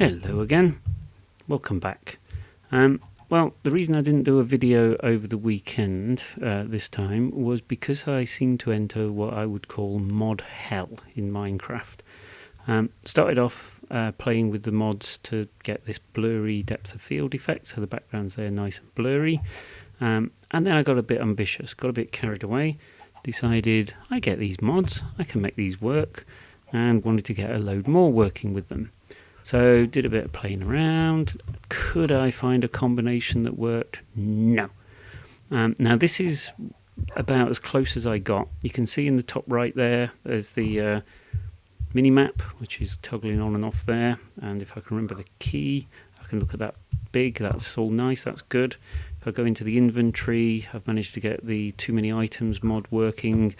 Hello again, welcome back. Well, the reason I didn't do a video over the weekend this time was because I seemed to enter what I would call mod hell in Minecraft. Started off playing with the mods to get this blurry depth of field effect, so the backgrounds there are nice and blurry. And then I got a bit ambitious, got a bit carried away, decided I get these mods, I can make these work, and wanted to get a load more working with them. So did a bit of playing around. Could I find a combination that worked? No. Now this is about as close as I got. You can see in the top right there's the mini map, which is toggling on and off there. And if I can remember the key, I can look at that big. That's all nice. That's good. If I go into the inventory, I've managed to get the too many items mod working.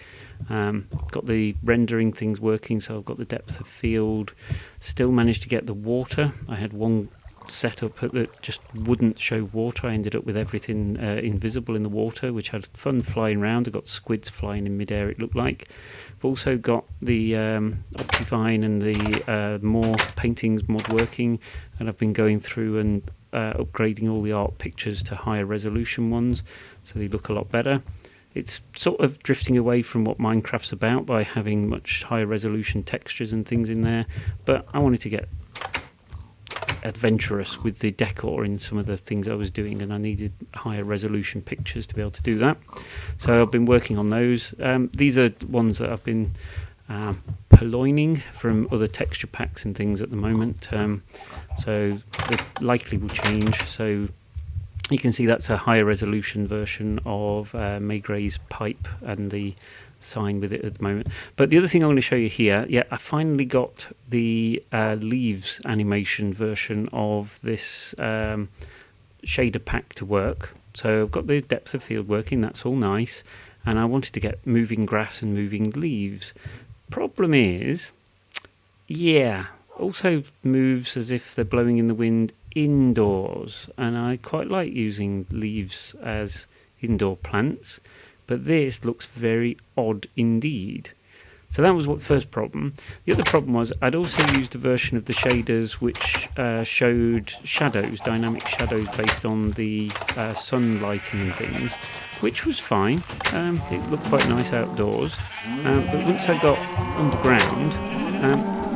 Got the rendering things working, so I've got the depth of field. Still managed to get the water. I had one setup that just wouldn't show water. I ended up with everything invisible in the water, which had fun flying around. I got squids flying in midair, it looked like. I've also got the Optifine and the more paintings mod working, and I've been going through and upgrading all the art pictures to higher resolution ones, so they look a lot better. It's sort of drifting away from what Minecraft's about by having much higher resolution textures and things in there, but I wanted to get adventurous with the decor in some of the things I was doing, and I needed higher resolution pictures to be able to do that. So I've been working on those. These are ones that I've been purloining from other texture packs and things at the moment, so they likely will change. So you can see that's a higher resolution version of Maygray's pipe and the sign with it at the moment. But the other thing I'm going to show you here, I finally got the leaves animation version of this shader pack to work. So I've got the depth of field working, that's all nice, and I wanted to get moving grass and moving leaves. Problem is, also moves as if they're blowing in the wind indoors, and I quite like using leaves as indoor plants, but this looks very odd indeed. So that was what first problem. The other problem was I'd also used a version of the shaders which showed shadows, dynamic shadows based on the sun lighting and things, which was fine. It looked quite nice outdoors, but once I got underground,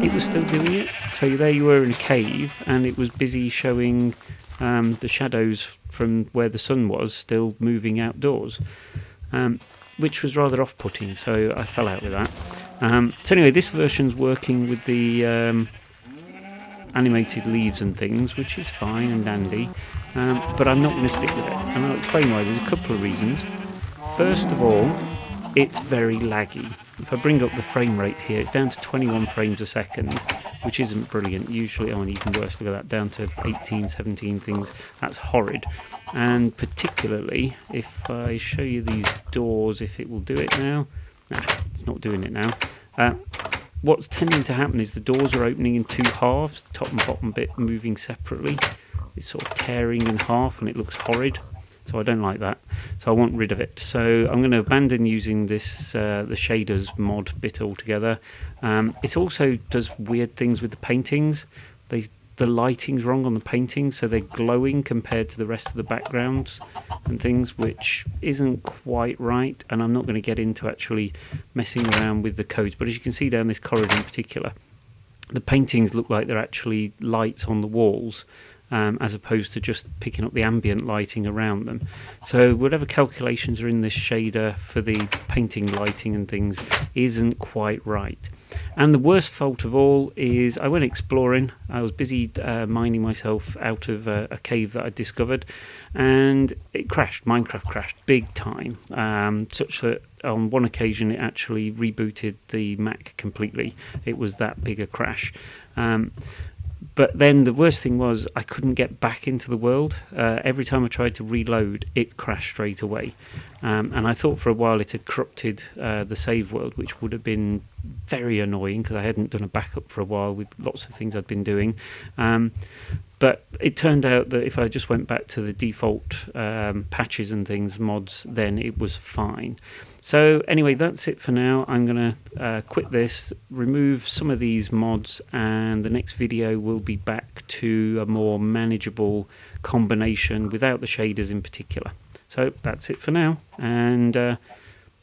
it was still doing it. So there you were in a cave, and it was busy showing the shadows from where the sun was still moving outdoors, which was rather off-putting, so I fell out with that. So anyway, this version's working with the animated leaves and things, which is fine and dandy, but I'm not going to stick with it, and I'll explain why. There's a couple of reasons. First of all, it's very laggy. If I bring up the frame rate here, it's down to 21 frames a second, which isn't brilliant. Usually, and even worse, look at that, down to 18, 17 things. That's horrid. And particularly, if I show you these doors, if it will do it now. Nah, it's not doing it now. What's tending to happen is the doors are opening in two halves, the top and bottom bit moving separately. It's sort of tearing in half, and it looks horrid. So I don't like that, so I want rid of it. So I'm going to abandon using this the shaders mod bit altogether. It also does weird things with the paintings. The lighting's wrong on the paintings, so they're glowing compared to the rest of the backgrounds and things, which isn't quite right, and I'm not going to get into actually messing around with the codes. But as you can see down this corridor in particular, the paintings look like they're actually lights on the walls, as opposed to just picking up the ambient lighting around them. So whatever calculations are in this shader for the painting lighting and things isn't quite right. And the worst fault of all is I went exploring. I was busy mining myself out of a cave that I discovered, and it crashed. Minecraft crashed big time, such that on one occasion it actually rebooted the Mac completely. It was that big a crash. But then the worst thing was I couldn't get back into the world. Every time I tried to reload, it crashed straight away. And I thought for a while it had corrupted the save world, which would have been very annoying because I hadn't done a backup for a while with lots of things I'd been doing. But it turned out that if I just went back to the default patches and things, mods, then it was fine. So anyway, that's it for now. I'm going to quit this, remove some of these mods, and the next video will be back to a more manageable combination without the shaders in particular. So that's it for now, and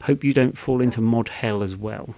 hope you don't fall into mod hell as well.